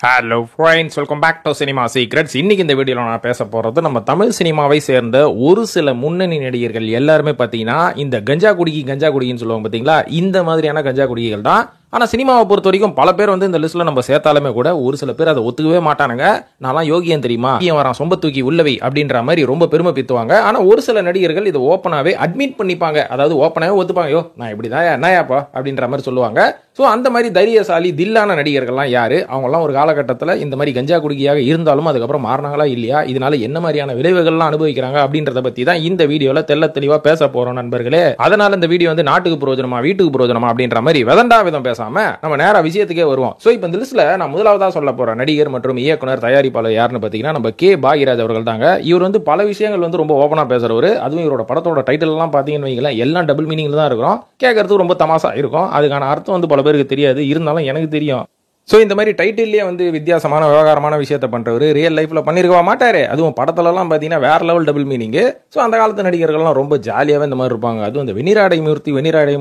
Hello friends, welcome back to cinema secrets. இன்னைக்கு இந்த வீடியோவில் நான் பேச போகிறது நம்ம தமிழ் சினிமாவை சேர்ந்த ஒரு சில முன்னணி நடிகர்கள் எல்லாருமே பார்த்தீங்கன்னா இந்த கஞ்சா குடிக்கின்னு சொல்லுவாங்க பார்த்தீங்களா, இந்த மாதிரியான கஞ்சா குடிகள் தான். ஆனால் சினிமாவை பொறுத்த வரைக்கும் பல பேர் வந்து இந்த லிஸ்ட்டில் நம்ம சேர்த்தாலுமே கூட ஒரு சில பேர் அதை ஒத்துக்கவே மாட்டானுங்க. நான்லாம் யோகியன் தெரியுமா, வரான் சொம்ப தூக்கி உள்ளவை அப்படின்ற மாதிரி ரொம்ப பெருமை பித்துவாங்க. ஆனால் ஒரு சில நடிகர்கள் இதை ஓப்பனாகவே அட்மிட் பண்ணிப்பாங்க, அதாவது ஓப்பனாகவே ஒத்துப்பாங்க. யோ நான் இப்படி தான் என்னப்பா அப்படின்ற மாதிரி சொல்லுவாங்க. ஸோ அந்த மாதிரி தைரியசாலி தில்லான நடிகர்கள்லாம் யாரு? அவங்கெல்லாம் ஒரு காலகட்டத்தில் இந்த மாதிரி கஞ்சா குடிக்கையாக இருந்தாலும் அதுக்கப்புறம் மாறினாங்களா இல்லையா, இதனால என்ன மாதிரியான விளைவுகள்லாம் அனுபவிக்கிறாங்க அப்படின்றத பற்றி தான் இந்த வீடியோவில் தெல்ல தெளிவாக பேச போகிறோம் நண்பர்களே. அதனால இந்த வீடியோ வந்து நாட்டுக்கு பிரயோஜனமா வீட்டுக்கு பிரயோஜனமா அப்படின்ற மாதிரி வெதண்டா விதம் பேசாம நம்ம நேரா விஷயத்துக்கே வருவோம். சோ இப்போ இந்த லிஸ்ட்ல நான் முதலாவதா சொல்ல போற நடிகர் மற்றும் இயக்குனர் தயாரிப்பாளர் யாருன்னு பாத்தீங்கன்னா நம்ம கே பாக்யராஜ் அவர்கள் தாங்க. இவர் வந்து பல விஷயங்கள் வந்து ரொம்ப ஓபனா பேசுறவர். அதுவும் இவரோட படத்தோட டைட்டில் எல்லாம் பாத்தீங்கன்னு வைங்களேன், எல்லாம் டபுள் மீனிங்ல தான் இருக்கும். கேட்கறதுக்கு ரொம்ப தமாசா இருக்கும். அதுக்கான அர்த்தம் வந்து பல பேருக்கு தெரியாது, இருந்தாலும் எனக்கு தெரியும். ஸோ இந்த மாதிரி டைட்டில்லே வந்து வித்தியாசமான விவகாரமான விஷயத்த பண்ணுறவர் ரியல் லைஃப்பில் பண்ணியிருக்கவா மாட்டார். அதுவும் படத்துலலாம் பார்த்தீங்கன்னா வேற லெவல் டபுள் மீனிங்கு. ஸோ அந்த காலத்து நடிகர்கள்லாம் ரொம்ப ஜாலியாகவே இந்த மாதிரி இருப்பாங்க. அதுவும் அந்த வெண்ணிராடை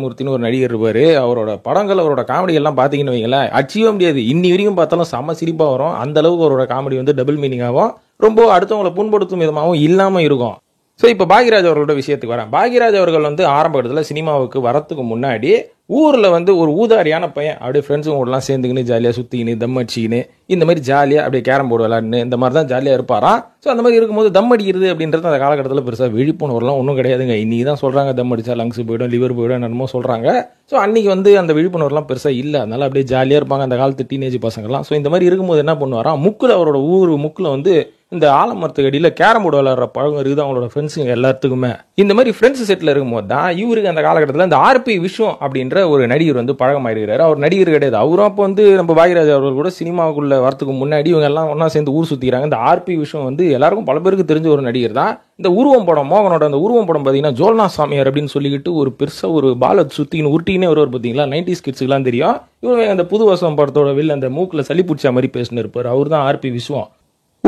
மூர்த்தின்னு ஒரு நடிகர் இருப்பார். அவரோட படங்கள் அவரோட காமெடி எல்லாம் பார்த்தீங்கன்னு வைங்களேன், அச்சீவ முடியாது. இன்னி வரைக்கும் பார்த்தாலும் செம்ம சிரிப்பாக வரும். அந்த அளவுக்கு அவரோட காமெடி வந்து டபுள் மீனிங்காகவும் ரொம்ப அடுத்தவங்களை புண்படுத்தும் விதமாகவும் இல்லாமல் இருக்கும். ஸோ இப்போ பாக்யராஜ் அவர்களோட விஷயத்துக்கு வரேன். பாக்யராஜ் அவர்கள் வந்து ஆரம்ப கட்டத்தில் சினிமாவுக்கு வரத்துக்கு முன்னாடி ஊரில் வந்து ஒரு ஊதாரியான பையன், அப்படியே ஃப்ரெண்ட்ஸுங்க கூடலாம் சேர்ந்துக்கின்னு ஜாலியாக சுற்றிக்கின்னு தம் அடிச்சிக்கின்னு இந்த மாதிரி ஜாலியாக அப்படியே கேரம் போர்டு விளையாடுன்னு இந்த மாதிரி தான் ஜாலியாக இருப்பாராம். ஸோ அந்த மாதிரி இருக்கும்போது தம் அடிக்கிறது அப்படின்றது அந்த காலகட்டத்தில் பெருசாக விழிப்புணர்வுலாம் ஒன்றும் கிடையாதுங்க. இன்னைக்கு தான் சொல்கிறாங்க தம் அடிச்சா லங்ஸ் போய்டும், லிவர் போய்டும் என்னமோ சொல்கிறாங்க. ஸோ அன்றைக்கி வந்து அந்த விழிப்புணர்வுலாம் பெருசாக இல்லை. அதனால அப்படியே ஜாலியாக இருப்பாங்க அந்த காலத்து டீனேஜ் பசங்கள்லாம். ஸோ இந்த மாதிரி இருக்கும்போது என்ன பண்ணுவாராம், முக்கில் அவரோட ஊர் முக்கில் வந்து இந்த ஆலமரத்துக்கு அடியில் கேரம் போர்டு விளையாடுற பழக்கம் இருக்குது அவங்களோட ஃப்ரெண்ட்ஸுங்க எல்லாத்துக்குமே. இந்த மாதிரி ஃப்ரெண்ட்ஸ் செட்டில் இருக்கும்போது தான் இவருக்கு அந்த காலகட்டத்தில் இந்த ஆர்பி விஸ்வம் அப்படின்ற ஒரு நடிகர் வந்து பழகமாயிருக்கிறாரு. அவர் நடிகர் கிடையாது. அவரும் அப்போ வந்து நம்ம பாக்யராஜ் அவர்கள் கூட சினிமாவுக்குள்ள வரத்துக்கு முன்னாடி இவங்க எல்லாம் ஒன்றா சேர்ந்து ஊர் சுற்றிக்கிறாங்க. இந்த ஆர்பி விஸ்வம் வந்து எல்லாருக்கும் பல பேருக்கு தெரிஞ்ச ஒரு நடிகர் தான். இந்த உருவம் படம், மோகனோட அந்த உருவம் படம் பார்த்தீங்கன்னா ஜோல்னா சாமியார் அப்படின்னு சொல்லிக்கிட்டு ஒரு பெருசாக ஒரு பால சுற்றின்னு உருட்டினே வருவார் பார்த்தீங்களா, 90s கிட்ஸுக்குலாம் தெரியும். இவங்க அந்த புது வருஷம் படத்தோட வெளில அந்த மூக்கில் சளி பிடிச்ச மாதிரி பேசினு இருப்பார். அவர் தான் ஆர்பி விஸ்வம்.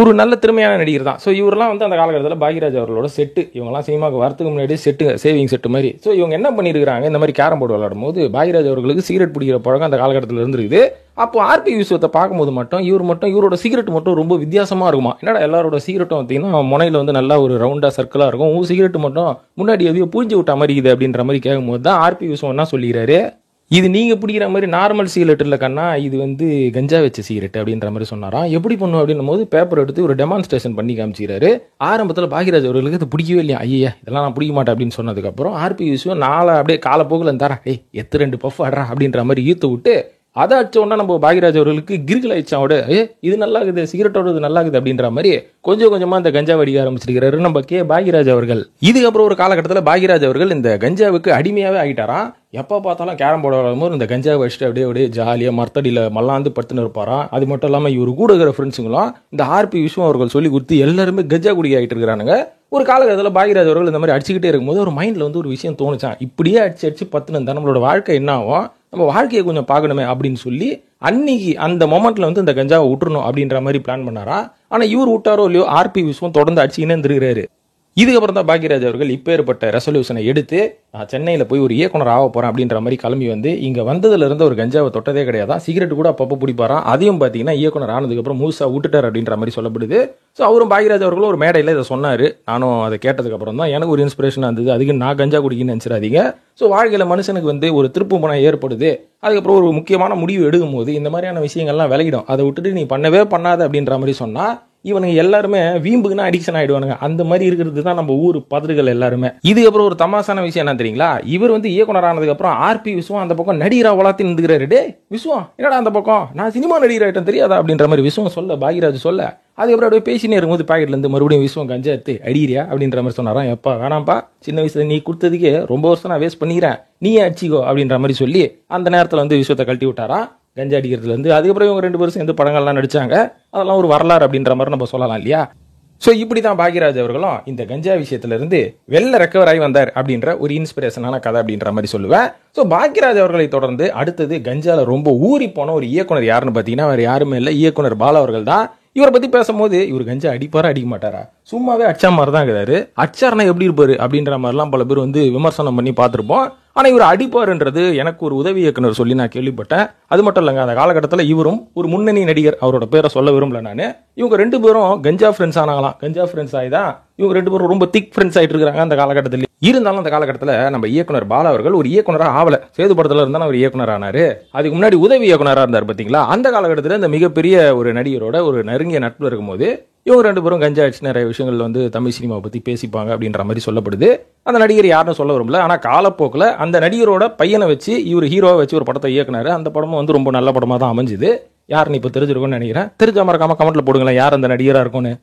ஒரு நல்ல திறமையான நடிகர் தான். ஸோ இவரெல்லாம் வந்து அந்த காலகட்டத்தில் பாக்யராஜ் அவர்களோட செட்டு, இவங்கெல்லாம் சினிமாவுக்கு வரத்துக்கு முன்னாடி செட்டு, சேவிங் செட்டு மாதிரி. ஸோ இவங்க என்ன பண்ணியிருக்காங்க, இந்த மாதிரி கேரம் போர்டு விளையாடும் போது பாக்யராஜ் அவர்களுக்கு சிகரெட் பிடிக்கிற பழக்கம் அந்த காலகட்டத்தில் இருந்திருக்குது. அப்போ ஆர்பி விஸ்வத்தை பார்க்கும்போது மட்டும் இவரோட சிகரெட் மட்டும் ரொம்ப வித்தியாசமாக இருக்குமா. என்னடா எல்லாரோட சிகரெட்டும் பார்த்தீங்கன்னா முனையில் வந்து நல்லா ஒரு ரவுண்டாக சர்க்கிளாக இருக்கும், சிகரெட் மட்டும் முன்னாடி எதையோ பூஞ்சி விட்ட மாதிரி இது அப்படின்ற மாதிரி கேட்கும்போது தான் ஆர்பி விஸ்வம் என்ன சொல்லிக்கிறாரு, இது நீங்கள் பிடிக்கிற மாதிரி நார்மல் சிகரெட் இல்லை கண்ணா, இது வந்து கஞ்சா வச்ச சிகரெட் அப்படின்ற மாதிரி சொன்னாராம். எப்படி பண்ணும் அப்படின்னும் போது பேப்பர் எடுத்து ஒரு டெமான்ஸ்ட்ரேஷன் பண்ணி காமிச்சிக்கிறாரு. ஆரம்பத்தில் பாக்யராஜ் அவர்களுக்கு இது பிடிக்கவே இல்லையா, ஐயா இதெல்லாம் நான் பிடிக்க மாட்டேன் அப்படின்னு சொன்னதுக்கப்புறம் ஆர்பி விஸ்வம் நாளை அப்படியே காலப்போக்கில் தரேன், எத்து 2 பஃப் ஆடுறா அப்படின்ற மாதிரி ஈர்த்து விட்டு அதை அடிச்ச உடனே நம்ம பாக்யராஜ் அவர்களுக்கு கிரிக்கல் ஆயிடுச்சாவோட, இது நல்லா இருக்குது, சிகரெட்டோட இது நல்லா இருக்குது அப்படின்ற மாதிரி கொஞ்சம் கொஞ்சமாக இந்த கஞ்சா அடிக்க ஆரம்பிச்சிருக்கிறாரு நம்ம கே பாக்யராஜ் அவர்கள். இதுக்கப்புறம் ஒரு காலகட்டத்தில் பாக்யராஜ் அவர்கள் இந்த கஞ்சாவுக்கு அடிமையாகவே ஆகிட்டாராம். எப்போ பார்த்தாலும் கேரம் போர்டு விளையாடும்போது இந்த கஞ்சாவை வச்சுட்டு அப்படியே ஜாலியாக மரத்தடியில் மல்லாந்து படுத்துன்னு இருப்பாராம். அது மட்டும் இல்லாமல் இவர் கூட இருக்கிற ஃப்ரெண்ட்ஸுங்களும் இந்த ஆர்பி விஸ்வம் அவர்கள் சொல்லி கொடுத்து எல்லாருமே கஞ்சா குடி ஆகிட்டு இருக்கிறானுங்க. ஒரு காலகட்டத்தில் பாக்யராஜ் அவர்கள் இந்த மாதிரி அடிச்சுக்கிட்டே இருக்கும்போது ஒரு மைண்டில் வந்து ஒரு விஷயம் தோணுச்சான், இப்படியே அடிச்சு பத்துன்னு இருந்தால் நம்மளோட வாழ்க்கை என்ன ஆகும், நம்ம வாழ்க்கையை கொஞ்சம் பார்க்கணுமே அப்படின்னு சொல்லி அன்னைக்கு அந்த மொமெண்ட்ல வந்து இந்த கஞ்சாவை விட்டுறணும் அப்படின்ற மாதிரி பிளான் பண்ணாரா. ஆனால் இவர் விட்டாரோ இல்லையோ ஆர்பி விஸ்வம் தொடர்ந்து அடிச்சுக்கினே இருந்திருக்கிறாரு. இதுக்கப்புறம் தான் பாக்யராஜ் அவர்கள் இப்பேற்பட்ட ரெசல்யூஷனை எடுத்து நான் சென்னையில் போய் ஒரு இயக்குனர் ஆக போகிறேன் அப்படின்ற மாதிரி கிளம்பி வந்து இங்கே வந்ததுலேருந்து ஒரு கஞ்சாவை தொட்டதே கிடையாது. சிகரெட் கூட அப்பப்போ பிடிப்பாராம். அதையும் பார்த்தீங்கன்னா இயக்குனர் ஆனதுக்கப்புறம் முழுசாக விட்டுட்டார் அப்படின்ற மாதிரி சொல்லப்படுது. ஸோ அவரும் பாக்யராஜ் அவர்களும் ஒரு மேடையில் இதை சொன்னார். நானும் அதை கேட்டதுக்கப்புறம் தான் எனக்கு ஒரு இன்ஸ்பிரேஷனாக இருந்தது. அதுக்கு நான் கஞ்சா குடிக்கணும்னு நினச்சிடாதீங்க. ஸோ வாழ்க்கையில் மனுஷனுக்கு வந்து ஒரு திருப்பு முனை ஏற்படுது, அதுக்கப்புறம் ஒரு முக்கியமான முடிவு எடுக்கும் போது இந்த மாதிரியான விஷயங்கள்லாம் விலகிடும். அதை விட்டுட்டு நீ பண்ணவே பண்ணாத அப்படின்ற மாதிரி சொன்னால் இவனுங்க எல்லாருமே வீம்புக்குன்னா அடிக்ஷன் ஆயிடுவானுங்க. அந்த மாதிரி இருக்கிறது தான் நம்ம ஊர் பதறுகள் எல்லாருமே. இதுக்கப்புறம் ஒரு தமாசான விஷயம் என்ன தெரியுங்களா, இவர் வந்து இயக்குனர் ஆனதுக்கு அப்புறம் ஆர்பி விஸ்வம் அந்த பக்கம் நடிகரா வளர்த்து நின்றுக்கிறாரு. டே விஸ்வம் என்னடா அந்த பக்கம், நான் சினிமா நடிகர் ஆயிட்டேன் தெரியாதா அப்படின்ற மாதிரி விஸ்வம் சொல்ல, பாக்யராஜ் சொல்ல, அதுக்கப்புறம் அப்படியே பேசினே இருக்கும்போது பாக்கெட்ல இருந்து மறுபடியும் விஸ்வம் கஞ்சா எடுத்து அடிக்கிறியா அப்படின்ற மாதிரி சொன்னாராம். எப்பா வேணாம்ப்பா, சின்ன வயசுல நீ கொடுத்ததுக்கே ரொம்ப வருஷம் நான் வேஸ்ட் பண்ணிக்கிறேன், நீயே அடிச்சிக்கோ அப்படின்ற மாதிரி சொல்லி அந்த நேரத்தில் வந்து விஸ்வத்தை கழட்டி விட்டாரா கஞ்சா அடிக்கிறதுல இருந்து. அதுக்கப்புறம் இவங்க 2 பேரும் சேர்ந்து படங்கள்லாம் நடிச்சாங்க. அதெல்லாம் ஒரு வரலாறு அப்படின்ற மாதிரி நம்ம சொல்லலாம் இல்லையா. ஸோ இப்படி தான் பாக்யராஜ் அவர்களும் இந்த கஞ்சா விஷயத்துல இருந்து வெளில ரெக்கவர் ஆகி வந்தார் அப்படின்ற ஒரு இன்ஸ்பிரேஷனான கதை அப்படின்ற மாதிரி சொல்லுவேன். ஸோ பாக்யராஜ் அவர்களை தொடர்ந்து அடுத்தது கஞ்சால ரொம்ப ஊறி போன ஒரு இயக்குனர் யாருன்னு பார்த்தீங்கன்னா வேறு யாருமே இல்லை, இயக்குனர் பாலா அவர்கள் தான். இவரை பத்தி பேசும்போது இவர் கஞ்சா அடிப்பாரா அடிக்க மாட்டாரா, சும்மாவே அடிச்சா மாதிரி தான் இருக்கிறாரு, அச்சாரனா எப்படி இருப்பாரு அப்படின்ற மாதிரிலாம் பல பேர் வந்து விமர்சனம் பண்ணி பார்த்துருப்போம். ஆனா இவர் அடிப்பாருன்றது எனக்கு ஒரு உதவி இயக்குனர் சொல்லி நான் கேள்விப்பட்டேன். அது மட்டும் இல்லைங்க, அந்த காலகட்டத்தில் இவரும் ஒரு முன்னணி நடிகர், அவரோட பேரை சொல்ல விரும்பல நான். இவங்க 2 பேரும் கஞ்சா ஃப்ரெண்ட்ஸ் ஆனாங்களாம். கஞ்சா ஃப்ரெண்ட்ஸ் ஆயிதான் இவங்க 2 பேரும் ரொம்ப திக் ஃப்ரெண்ட்ஸ் ஆயிட்டு இருக்காங்க அந்த காலகட்டத்தில். இருந்தாலும் அந்த காலகட்டத்தில் நம்ம இயக்குனர் பாலா அவர்கள் ஒரு இயக்குனராக ஆவல. சேது படத்துல இருந்தாலும் அவர் இயக்குனர் ஆனாரு. அதுக்கு முன்னாடி உதவி இயக்குனராக இருந்தார் பாத்தீங்களா. அந்த காலகட்டத்தில் இந்த மிகப்பெரிய ஒரு நடிகரோட ஒரு நெருங்கிய நட்பு இருக்கும்போது இவங்க 2 பேரும் கஞ்சா அடிச்சு நிறைய விஷயங்கள் வந்து தமிழ் சினிமாவை பத்தி பேசிப்பாங்க அப்படின்ற மாதிரி சொல்லப்படுது. அந்த நடிகர் யாருன்னு சொல்ல விரும்பல. ஆனா காலப்போக்கில் அந்த நடிகரோட பையனை வச்சு இவர் ஹீரோவை வச்சு ஒரு படத்தை இயக்குனாரு. அந்த படமும் வந்து ரொம்ப நல்ல படமா தான் அமைஞ்சுது. யாருன்னு இப்போ தெரிஞ்சிருக்கும்னு நினைக்கிறேன். தெரிஞ்ச மறக்காம கமெண்ட்ல போடுங்களேன் யார் அந்த நடிகரா இருக்கும்னு.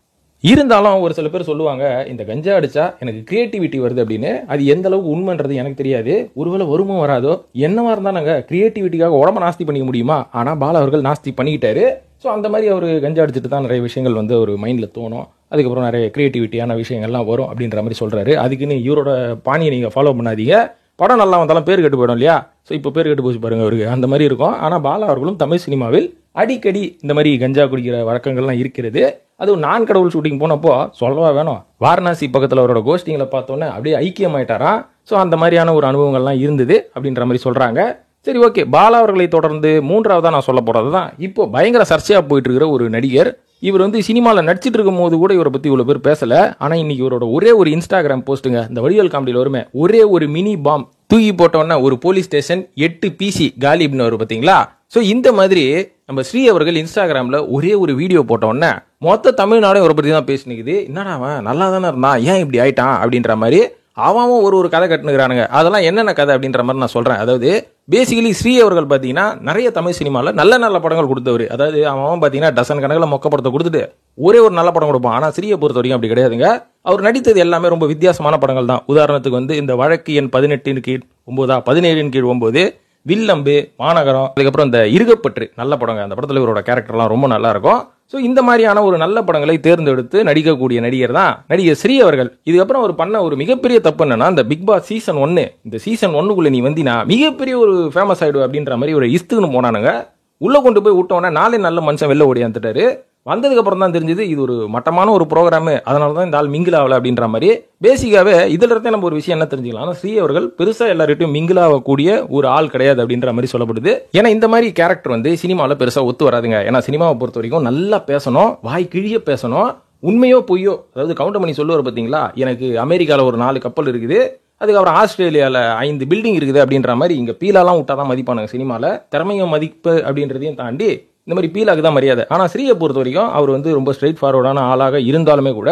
இருந்தாலும் ஒரு சில பேர் சொல்லுவாங்க, இந்த கஞ்சா அடிச்சா எனக்கு கிரியேட்டிவிட்டி வருது அப்படின்னு. அது எந்த அளவுக்கு உண்மைன்றது எனக்கு தெரியாது. ஒருவேளை வருமோ வராதோ, என்னவா இருந்தாங்க கிரியேட்டிவிட்டிக்காக உடம்ப நாஸ்தி பண்ணிக்க முடியுமா? ஆனா பாலா அவர்கள் நாஸ்தி பண்ணிக்கிட்டாரு. ஸோ அந்த மாதிரி அவர் கஞ்சா அடிச்சுட்டு தான் நிறைய விஷயங்கள் வந்து ஒரு மைண்டில் தோணும். அதுக்கப்புறம் நிறைய கிரியேட்டிவிட்டியான விஷயங்கள்லாம் வரும் அப்படின்ற மாதிரி சொல்றாரு. அதுக்குன்னு இவரோட பாணியை நீங்கள் ஃபாலோ பண்ணாதீங்க. படம் நல்லா வந்தாலும் பேர் கெட்டு போயிடும் இல்லையா? ஸோ இப்போ பேர் கெட்டு போச்சு பாருங்க அவருக்கு, அந்த மாதிரி இருக்கும். ஆனால் பாலா அவர்களும் தமிழ் சினிமாவில் அடிக்கடி இந்த மாதிரி கஞ்சா குடிக்கிற வழக்கங்கள்லாம் இருக்கிறது. அதுவும் நான் கடவுள் ஷூட்டிங் போனப்போ சொல்லவா வேணும், வாரணாசி பக்கத்தில் அவரோட கோஷ்டிங்களை பார்த்தோன்னே அப்படியே ஐக்கியமாயிட்டாராம். ஸோ அந்த மாதிரியான ஒரு அனுபவங்கள்லாம் இருந்தது அப்படின்ற மாதிரி சொல்றாங்க. சரி, ஓகே. பாலா அவர்களை தொடர்ந்து 3ஆவதா நான் சொல்ல போறது தான் இப்போ பயங்கர சர்ச்சையா போயிட்டு இருக்கிற ஒரு நடிகர். இவர் வந்து சினிமாவில் நடிச்சிட்டு இருக்கும் போது கூட இவரை பத்தி இவ்வளவு பேர் பேசல. ஆனா இன்னைக்கு இவரோட ஒரே ஒரு இன்ஸ்டாகிராம் போஸ்ட்டுங்க, இந்த வடிவேல் காமெடியில் வருமே, ஒரே ஒரு மினி பாம் தூக்கி போட்டோன்னா ஒரு போலீஸ் ஸ்டேஷன் 8 PC காலி அப்படின்னு வரும் பாத்தீங்களா. ஸோ இந்த மாதிரி நம்ம ஸ்ரீ அவர்கள் இன்ஸ்டாகிராம்ல ஒரே ஒரு வீடியோ போட்டோன்னே மொத்த தமிழ்நாடும் இவரை பத்தி தான் பேசினுக்குது. என்னடா அவன் நல்லா தானே இருந்தான், ஏன் இப்படி ஆயிட்டான் அப்படின்ற மாதிரி அவன் ஒரு கதை கட்டுனுக்கிறானுங்க. அதெல்லாம் என்னென்ன கதை அப்படின்ற மாதிரி நான் சொல்றேன். அதாவது பேசிக்கலி ஸ்ரீ அவர்கள் பார்த்தீங்கன்னா நிறைய தமிழ் சினிமாவில் நல்ல நல்ல படங்கள் கொடுத்தவர். அதாவது அவன் பார்த்தீங்கன்னா டசன் கணக்கில் மொக்க படத்தை கொடுத்துட்டு ஒரே ஒரு நல்ல படம் கொடுப்பான். ஆனால் ஸ்ரீயை பொறுத்த வரைக்கும் அப்படி கிடையாதுங்க. அவர் நடித்தது எல்லாமே ரொம்ப வித்தியாசமான படங்கள் தான். உதாரணத்துக்கு வந்து இந்த வழக்கு எண் 18 கீழ் 9 17 கீழ் 9, வில்லம்பு, மாநகரம், அதுக்கப்புறம் இந்த இருகப்பற்று நல்ல படங்க. அந்த படத்தில் இவரோட கேரக்டர்லாம் ரொம்ப நல்லா இருக்கும். ஸோ இந்த மாதிரியான ஒரு நல்ல படங்களை தேர்ந்தெடுத்து நடிக்கக்கூடிய நடிகர் தான் நடிகர் ஸ்ரீ அவர்கள். இதுக்கப்புறம் அவர் பண்ண ஒரு மிகப்பெரிய தப்பு என்னன்னா, இந்த பிக் பாஸ் சீசன் 1, இந்த சீசன் 1க்குள்ள நீ வந்தினா மிகப்பெரிய ஒரு ஃபேமஸ் ஆயிடுவ அப்படின்ற மாதிரி ஒரு இஸ்துன்னு போனானுங்க. உள்ள கொண்டு போய் விட்டோன்னே 4 நல்ல மனுஷன் வெளில ஓடியாந்துட்டாரு. வந்ததுக்கு அப்புறம் தான் தெரிஞ்சது இது ஒரு மட்டமான ஒரு ப்ரோக்ராம், அதனால தான் இந்த ஆள் மிங்கிள் ஆகல அப்படின்ற மாதிரி. பேசிக்காவே இதுல இருந்தே நம்ம ஒரு விஷயம் என்ன தெரிஞ்சுக்கலாம், ஆனால் ஸ்ரீ அவர்கள் பெருசா எல்லார்ட்டையும் மிங்கிள் ஆகக்கூடிய ஒரு ஆள் கிடையாது அப்படின்ற மாதிரி சொல்லப்படுது. ஏன்னா இந்த மாதிரி கேரக்டர் வந்து சினிமாவில் பெருசா ஒத்து வராதுங்க. ஏன்னா சினிமாவை பொறுத்த வரைக்கும் நல்லா பேசணும், வாய் கிழிய பேசணும், உண்மையோ பொய்யோ. அதாவது கவுண்டர் பண்ணி சொல்லுவார் பார்த்தீங்களா, எனக்கு அமெரிக்காவில் ஒரு 4 கப்பல் இருக்குது, அதுக்கப்புறம் ஆஸ்திரேலியாவில் 5 பில்டிங் இருக்குது அப்படின்ற மாதிரி. இங்கே பீலாலாம் விட்டாதான் மதிப்பானுங்க சினிமாவில். திறமையும் மதிப்பு அப்படின்றதையும் தாண்டி இந்த மாதிரி பீலாக்கு தான் மரியாதை. ஆனால் ஸ்ரீயை பொறுத்த வரைக்கும் அவர் வந்து ரொம்ப ஸ்ட்ரெயிட் ஃபார்வர்டான ஆளாக இருந்தாலுமே கூட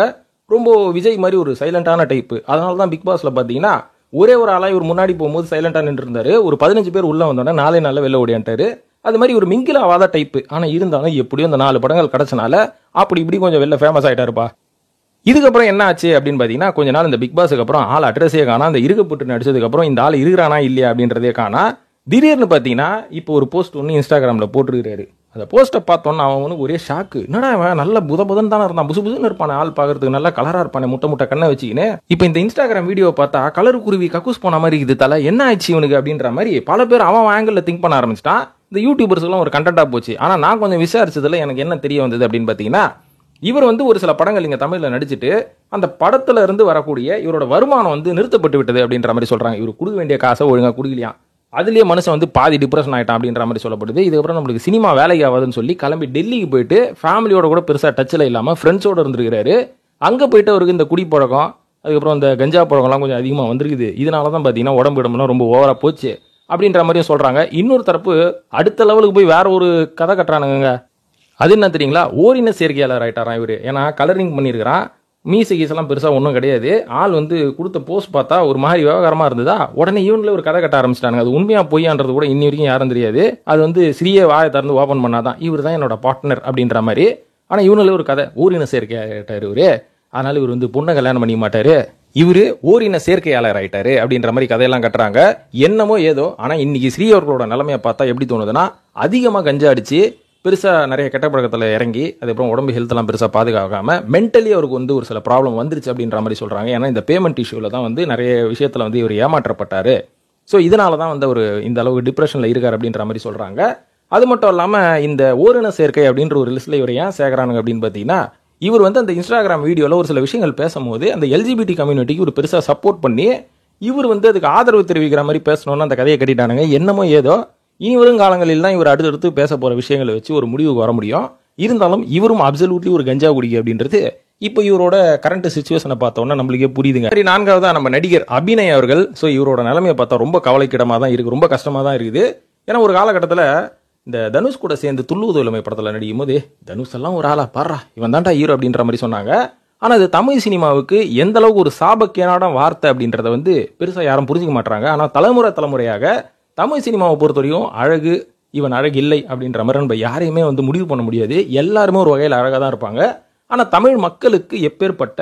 ரொம்ப விஜய் மாதிரி ஒரு சைலண்டான டைப்பு. அதனால தான் பிக் பாஸ்ல பார்த்தீங்கன்னா ஒரே ஒரு ஆளாக இவர் முன்னாடி போகும்போது சைலண்டாக நின்று இருந்தாரு. ஒரு 15 பேர் உள்ள வந்தோடனே 4 நாளில் வெளில ஓடியான்ட்டாரு. அது மாதிரி ஒரு மிங்கில் ஆகாத டைப்பு. ஆனால் இருந்தாலும் எப்படியும் அந்த 4 படங்கள் கிடைச்சனால அப்படி இப்படி கொஞ்சம் வெளில ஃபேமஸ் ஆயிட்டாருப்பா. இதுக்கப்புறம் என்ன ஆச்சு அப்படின்னு பார்த்தீங்கன்னா, கொஞ்ச நாள் இந்த பிக் பாஸுக்கு அப்புறம் ஆள் அட்ரஸே காணா. அந்த இருக்கப்பட்டு நடிச்சதுக்கு அப்புறம் இந்த ஆள் இருக்கிறானா இல்லையா அப்படின்றதே காணா. திடீர்னு பார்த்தீங்கன்னா இப்போ ஒரு போஸ்ட் ஒன்று இன்ஸ்டாகிராமில் போட்டுருக்காரு. அந்த போஸ்ட்டை பார்த்தோன்னா அவன் ஒரே ஷாக்கு. என்னடா அவன் நல்ல புதன் தானே இருந்தான், புசு புசுன்னு இருப்பானே, ஆள் பார்க்கறதுக்கு நல்லா கலரா இருப்பானே, முட்டை கண்ணை வச்சுக்கின்னு. இப்போ இந்த இன்ஸ்டாகிராம் வீடியோ பார்த்தா கலர் குருவி கக்கூஸ் போன மாதிரி இது தலை, என்ன ஆச்சு இவனுக்கு அப்படின்ற மாதிரி பல பேர் அவன் ஆங்கிள் திங்க் பண்ண ஆரம்பிச்சிட்டான். இந்த யூடியூபர்ஸ்லாம் ஒரு கண்டென்ட்டா போச்சு. ஆனால் நான் கொஞ்சம் விசாரிச்சதுல எனக்கு என்ன தெரிய வந்தது அப்படின்னு பார்த்தீங்கன்னா, இவர் வந்து ஒரு சில படங்கள் இங்கே தமிழில் நடிச்சுட்டு அந்த படத்துல இருந்து வரக்கூடிய இவரோட வருமானம் வந்து நிறுத்தப்பட்டு விட்டது அப்படின்ற மாதிரி சொல்றாங்க. இவர் கொடுக்க வேண்டிய காசை ஒழுங்கா கொடுக்கலையா, அதுலேயே மனுஷன் வந்து பாதி டிப்ரெஷன் ஆகிட்டான் அப்படின்ற மாதிரி சொல்லப்படுது. இதுக்கப்புறம் நம்மளுக்கு சினிமா வேலைக்கு ஆகாதுன்னு சொல்லி கிளம்பி டெல்லிக்கு போயிட்டு ஃபேமிலியோட கூட பெருசாக டச்சில் இல்லாமல் ஃப்ரெண்ட்ஸோடு இருந்திருக்கிறாரு. அங்கே போயிட்டு அவருக்கு இந்த குடி பழக்கம், அதுக்கப்புறம் இந்த கஞ்சா பழக்கம்லாம் கொஞ்சம் அதிகமாக வந்திருக்குது. இதனால தான் பார்த்தீங்கன்னா உடம்பு இடம்புலாம் ரொம்ப ஓவராக போச்சு அப்படின்ற மாதிரியும் சொல்கிறாங்க. இன்னொரு தரப்பு அடுத்த லெவலுக்கு போய் வேற ஒரு கதை கட்டுறானுங்க. அது என்ன தெரியுங்களா, ஓரின சேர்க்கையாளர் ஆகிட்டாரான் இவர். ஏன்னா கலரிங் பண்ணியிருக்கிறான், மீசை கீசெல்லாம் பெருசாக ஒன்றும் கிடையாது. ஆள் வந்து கொடுத்த போஸ்ட் பார்த்தா ஒரு மாதிரி விவகாரமாக இருந்ததா, உடனே இவனில் ஒரு கதை கட்ட ஆரம்பிச்சிட்டாங்க. அது உண்மையாக பொய்யான்றது கூட இன்னி வரைக்கும் யாரும் தெரியாது. அது வந்து சிறிய வாயை திறந்து ஓப்பன் பண்ணாதான் இவர் தான் என்னோட பார்ட்னர் அப்படின்ற மாதிரி. ஆனால் இவனில் ஒரு கதை, ஓரின சேர்க்கை ஆகிட்டார் இவரு. அதனால இவர் வந்து பொண்ணை கல்யாணம் பண்ணிக்க மாட்டாரு, இவரு ஓரின சேர்க்கையாளர் ஆயிட்டாரு அப்படின்ற மாதிரி கதையெல்லாம் கட்டுறாங்க. என்னமோ ஏதோ. ஆனால் இன்னைக்கு ஸ்ரீ அவர்களோட நிலைமையை பார்த்தா எப்படி தோணுதுன்னா, அதிகமாக கஞ்சா அடிச்சு பெருசாக நிறைய கெட்ட பழக்கத்தில் இறங்கி அதுக்கப்புறம் உடம்பு ஹெல்த்தெல்லாம் பெருசாக பாதுகாக்காமல் மென்டலி அவருக்கு வந்து ஒரு சில ப்ராப்ளம் வந்துருச்சு அப்படின்ற மாதிரி சொல்கிறாங்க. ஏன்னா இந்த பேமெண்ட் இஷ்யூவில் தான் வந்து நிறைய விஷயத்தில் வந்து இவர் ஏமாற்றப்பட்டார். ஸோ இதனால தான் வந்து அவர் இந்த அளவுக்கு டிப்ரெஷனில் இருக்கார் அப்படின்ற மாதிரி சொல்கிறாங்க. அது மட்டும் இல்லாமல் இந்த ஓரின சேர்க்கை அப்படின்ற ஒரு லிஸ்ட்டில் இவர் ஏன் சேர்க்குறாங்க அப்படின்னு பார்த்தீங்கன்னா, இவர் வந்து அந்த இன்ஸ்டாகிராம் வீடியோவில் ஒரு சில விஷயங்கள் பேசும்போது அந்த எல்ஜிபிடி கம்யூனிட்டிக்கு ஒரு பெருசாக சப்போர்ட் பண்ணி இவர் வந்து அதுக்கு ஆதரவு தெரிவிக்கிற மாதிரி பேசணும்னு அந்த கதையை கட்டிட்டானுங்க. என்னமோ ஏதோ இனி வரும் காலங்களில் தான் இவர் அடுத்தடுத்து பேச போற விஷயங்களை வச்சு ஒரு முடிவுக்கு வர முடியும். இருந்தாலும் இவரும் அப்சல்யூட்லி ஒரு கஞ்சா குடிக்க அப்படின்றது இப்போ இவரோட கரண்ட் சிச்சுவேஷனை பார்த்தோம்னா நம்மளுக்கே புரியுதுங்க. சரி, நான்காவதா நம்ம நடிகர் அபிநய் அவர்கள். ஸோ இவரோட நிலைமையை பார்த்தா ரொம்ப கவலைக்கிடமாக தான் இருக்குது, ரொம்ப கஷ்டமாக தான் இருக்குது. ஏன்னா ஒரு காலகட்டத்தில் இந்த தனுஷ் கூட சேர்ந்து துள்ளுவது இளமை படத்தில் நடிக்கும் போது தனுஷ் எல்லாம் ஒரு ஆளா பாடுறா, இவன் தான்டா ஹீரோ அப்படின்ற மாதிரி சொன்னாங்க. ஆனால் அது தமிழ் சினிமாவுக்கு எந்த அளவுக்கு ஒரு சாபக்கேடான வார்த்தை அப்படின்றத வந்து பெருசாக யாரும் புரிஞ்சிக்க மாட்டாங்க. ஆனால் தலைமுறையாக தமிழ் சினிமாவை பொறுத்தவரையும் அழகு இவன் அழகு இல்லை அப்படின்ற மாதிரி நம்ம யாரையுமே வந்து முடிவு பண்ண முடியாது. எல்லாருமே ஒரு வகையில் அழகாக தான் இருப்பாங்க. ஆனால் தமிழ் மக்களுக்கு எப்பேற்பட்ட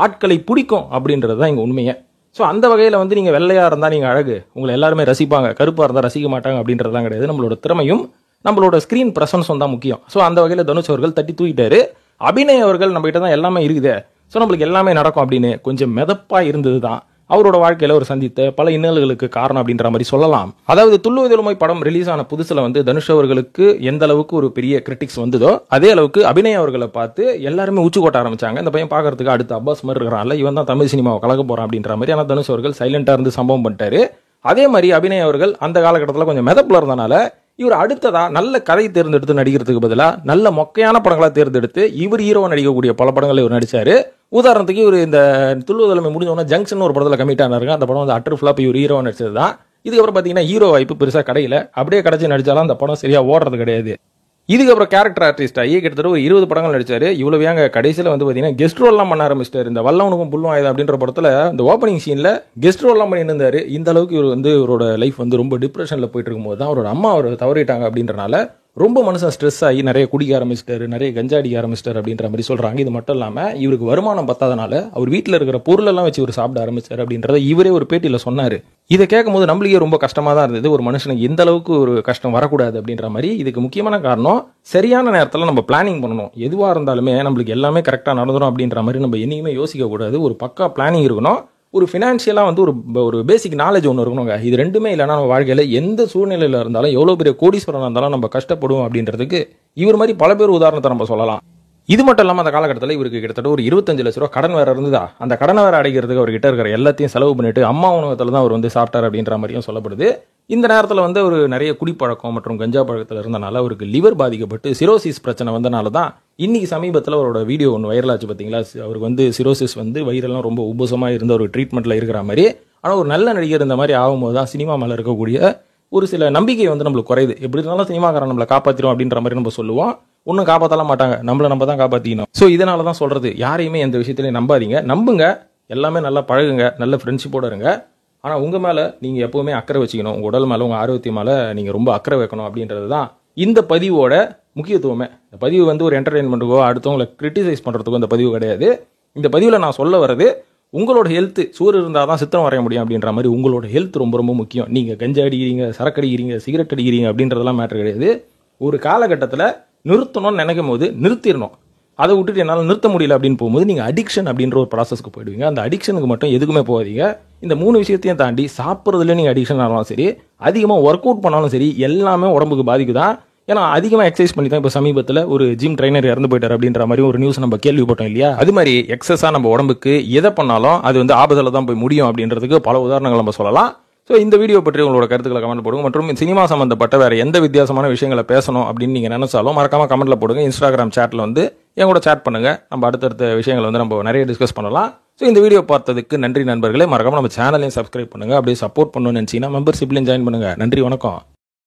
ஆட்களை பிடிக்கும் அப்படின்றது தான் இங்கே உண்மையை. ஸோ அந்த வகையில் வந்து நீங்கள் வெள்ளையாக இருந்தால் நீங்கள் அழகு, உங்களை எல்லாருமே ரசிப்பாங்க, கருப்பாக இருந்தால் ரசிக்க மாட்டாங்க அப்படின்றதுலாம் கிடையாது. நம்மளோட திறமையும் நம்மளோட ஸ்க்ரீன் ப்ரெசன்ஸும் தான் முக்கியம். ஸோ அந்த வகையில் தனுஷ் அவர்கள் தட்டி தூக்கிட்டாரு. அபிநய் அவர்கள் நம்ம கிட்ட தான் எல்லாமே இருக்குது, ஸோ நம்மளுக்கு எல்லாமே நடக்கும் அப்படின்னு கொஞ்சம் மிதப்பாக இருந்தது தான் அவரோட வாழ்க்கையில ஒரு சந்தித்த பல இன்னல்களுக்கு காரணம் அப்படின்ற மாதிரி சொல்லலாம். அதாவது துள்ளுவது இளமை படம் ரிலீஸ் ஆன புதுசுல வந்து தனுஷ் அவர்களுக்கு எந்த அளவுக்கு ஒரு பெரிய கிரிட்டிக்ஸ் வந்ததோ அதே அளவுக்கு அபிநய் அவர்களை பார்த்து எல்லாருமே உச்சி கொட்ட ஆரம்பிச்சாங்க. இந்த பையன் பார்க்கறதுக்கு அடுத்த அப்பாஸ் மாதிரி இருக்கிறான்ல, இவன் தான் தமிழ் சினிமாவை கலக்க போறான் அப்படின்ற மாதிரி. ஆனால் தனுஷ் அவர்கள் சைலண்டா இருந்து சம்பவம் பண்ணிட்டாரு. அதே மாதிரி அபிநய் அவர்கள் அந்த காலகட்டத்தில் கொஞ்சம் மிதப்புல இருந்தனால இவர் அடுத்ததா நல்ல கதை தேர்ந்தெடுத்து நடிக்கிறதுக்கு பதிலாக நல்ல மொக்கையான படங்களா தேர்ந்தெடுத்து இவர் ஹீரோவா நடிக்கக்கூடிய பல படங்களை இவர் நடிச்சாரு. உதாரணத்துக்கு இவர் இந்த துள்ளுவதலமை முடிஞ்சோன்னா ஜங்ஷன் ஒரு படத்தில் கமிட் ஆனாருங்க. அந்த படம் வந்து அட்டர் ஃபிளாப் இவர் ஹீரோவா நடிச்சது தான். இதுக்கப்புறம் பார்த்தீங்கன்னா ஹீரோ வாய்ப்பு பெருசாக கிடையில, அப்படியே கிடைச்சி நடிச்சாலும் அந்த படம் சரியா ஓடுறது கிடையாது. இதுக்கப்புறம் கேரக்டர் ஆர்டிஸ்ட் ஆகி கிட்டத்தட்ட ஒரு 20 படங்கள் நடிச்சாரு. இவ்வளவு ஏங்க கடைசியில் வந்து பார்த்தீங்கன்னா கெஸ்ட் ரோல்லாம் பண்ண ஆரம்பிச்சிட்டாரு. இந்த வல்லவனுக்கும் புல்லும் ஆயுதம் அப்படின்ற படத்தில் இந்த ஓப்பனிங் சீனில் கெஸ்ட் ரோல்லாம் பண்ணி இருந்தாரு. இந்த அளவுக்கு இவர் வந்து இவரோட லைஃப் வந்து ரொம்ப டிப்ரெஷனில் போயிட்டு இருக்கும்போது தான் அவரோட அம்மா அவர் தவறிட்டாங்க அப்படின்றனால ரொம்ப மனுஷன் ஸ்ட்ரெஸ் ஆகி நிறைய குடிக்க ஆரம்பிச்சிட்டாரு, நிறைய கஞ்சா அடிக்க ஆரம்பிச்சிட்டாரு அப்படின்ற மாதிரி சொல்றாங்க. இது மட்டும் இல்லாமல் இவருக்கு வருமானம் பத்தாதனால அவர் வீட்டில் இருக்கிற பொருளெல்லாம் வச்சு இவர் சாப்பிட ஆரம்பிச்சாரு அப்படின்றத இவரே ஒரு பேட்டியில் சொன்னார். இதை கேட்கும்போது நம்மளுக்கே ரொம்ப கஷ்டமாக தான் இருந்தது. ஒரு மனுஷனுக்கு எந்த அளவுக்கு ஒரு கஷ்டம் வரக்கூடாது அப்படின்ற மாதிரி. இதுக்கு முக்கியமான காரணம் சரியான நேரத்தில் நம்ம பிளானிங் பண்ணணும். எதுவாக இருந்தாலுமே நம்மளுக்கு எல்லாமே கரெக்டாக நடந்துடும் அப்படின்ற மாதிரி நம்ம என்னைக்குமே யோசிக்க கூடாது. ஒரு பக்கா பிளானிங் இருக்கணும். ஒரு ஃபினான்ஷியலாக வந்து ஒரு பேசிக் நாலேஜ் ஒன்று இருக்கணுங்க. இது ரெண்டுமே இல்லைனா நம்ம வாழ்க்கையில் எந்த சூழ்நிலையில் இருந்தாலும் எவ்வளோ பெரிய கோடீஸ்வரனாக இருந்தாலும் நம்ம கஷ்டப்படுவோம் அப்படின்றதுக்கு இவர் மாதிரி பல பேர் உதாரணத்தை நம்ம சொல்லலாம். இது மட்டும் இல்லாமல் அந்த காலகட்டத்தில் இவருக்கு கிட்டத்தட்ட ஒரு 25 லட்ச ரூபா கடன் வேற இருந்ததா. அந்த கடனை வேற அடைக்கிறதுக்கு அவர்கிட்ட இருக்கிற எல்லாத்தையும் செலவு பண்ணிட்டு அம்மா உணவகத்தில் தான் அவர் வந்து சாப்பிட்டார் அப்படின்ற மாதிரியும் சொல்லப்படுது. இந்த நேரத்தில் வந்து ஒரு நிறைய குடிப்பழக்கம் மற்றும் கஞ்சா பழக்கத்தில் இருந்தனால அவருக்கு லிவர் பாதிக்கப்பட்டு சிரோசிஸ் பிரச்சனை வந்தனால தான் இன்னைக்கு சமீபத்தில் அவரோட வீடியோ ஒன்று வைரலாச்சு பார்த்தீங்களா. அவருக்கு வந்து சிரோசிஸ் வந்து வயிறெல்லாம் ரொம்ப உபசமாக இருந்த ஒரு ட்ரீட்மெண்ட்டில் இருக்கிற மாதிரி. ஆனால் ஒரு நல்ல நடிகர் இந்த மாதிரி ஆகும்போது தான் சினிமா மேலே இருக்கக்கூடிய ஒரு சில நம்பிக்கை வந்து நம்மளுக்கு குறையுது. எப்படி இருந்தாலும் சினிமாக்காரன் நம்மளை காப்பாற்றிடும் அப்படின்ற மாதிரி நம்ம சொல்லுவோம். ஒன்றும் காப்பாற்றலாம் மாட்டாங்க, நம்ம தான் காப்பாற்றிக்கணும். ஸோ இதனால தான் சொல்கிறது, யாரையுமே எந்த விஷயத்துலையும் நம்பாதீங்க. நம்புங்க, எல்லாமே நல்லா பழகுங்க, நல்ல ஃப்ரெண்ட்ஷிப்போடு இருங்க. ஆனால் உங்கள் மேலே நீங்கள் எப்போவுமே அக்கறை வச்சுக்கணும். உங்கள் உடல் மேலே, உங்கள் ஆரோக்கியம் மேலே நீங்கள் ரொம்ப அக்கறை வைக்கணும் அப்படின்றது தான் இந்த பதிவோட முக்கியத்துவமே. இந்த பதிவு வந்து ஒரு என்டர்டெயின்மெண்ட்டுக்கோ அடுத்தவங்களை கிரிட்டிசைஸ் பண்ணுறதுக்கோ இந்த பதிவு கிடையாது. இந்த பதிவில் நான் சொல்ல வர்றது உங்களோட ஹெல்த் சூறு இருந்தால் தான் சித்திரம் வரைய முடியும் அப்படின்ற மாதிரி உங்களோட ஹெல்த் ரொம்ப ரொம்ப முக்கியம். நீங்கள் கஞ்சா அடிக்கிறீங்க, சரக்கு அடிக்கிறீங்க, சிகரெட் அடிக்கிறீங்க அப்படின்றதெல்லாம் மேட்டர் கிடையாது. ஒரு காலகட்டத்தில் நிறுத்தணும்னு நினைக்கும் போது நிறுத்திடணும். அதை விட்டுட்டு என்னால் நிறுத்த முடியல அப்படின்னு போகும்போது நீங்கள் அடிக்ஷன் அப்படின்ற ஒரு ப்ராசஸ்க்கு போயிடுவீங்க. அந்த அடிக்ஷனுக்கு மட்டும் எதுக்குமே போகாதீங்க. இந்த 3 விஷயத்தையும் தாண்டி சாப்பிட்றதுல நீங்கள் அடிக்ஷன் ஆனாலும் சரி, அதிகமாக ஒர்க் அவுட் பண்ணாலும் சரி, எல்லாமே உடம்புக்கு பாதிக்குதான். ஏன்னா அதிகமாக எக்ஸசைஸ் பண்ணி தான் இப்போ சமீபத்தில் ஒரு ஜிம் ட்ரைனர் இறந்து போயிட்டார் அப்படின்ற மாதிரி ஒரு நியூஸ் நம்ம கேள்விப்பட்டோம் இல்லையா. அது மாதிரி எக்ஸஸாக நம்ம உடம்புக்கு எதை பண்ணாலும் அது வந்து ஆபத்தில் தான் போய் முடியும் அப்படின்றதுக்கு பல உதாரணங்கள் நம்ம சொல்லலாம். ஸோ இந்த வீடியோ பற்றி உங்களோட கருத்துக்களை கமெண்ட் போடுங்க. மற்றும் சினிமா சம்பந்தப்பட்ட வேறு எந்த வித்தியாசமான விஷயங்களை பேசணும் அப்படின்னு நீங்கள் நினைச்சாலும் மறக்காம கமெண்ட்டில் போடுங்க. இன்ஸ்டாகிராம் சேட்டில் வந்து என் கூட சேட் பண்ணுங்கள். நம்ம அடுத்தடுத்த விஷயங்களை வந்து நம்ம நிறைய டிஸ்கஸ் பண்ணலாம். ஸோ இந்த வீடியோ பார்த்ததுக்கு நன்றி நண்பர்களே. மறக்காம நம்ம சேனலையும் சப்ஸ்கிரைப் பண்ணுங்கள். அப்படியே சப்போர்ட் பண்ணணும்னு நினச்சிங்கன்னா மெம்பர்ஷிப்லையும் ஜாயின் பண்ணுங்கள். நன்றி, வணக்கம்.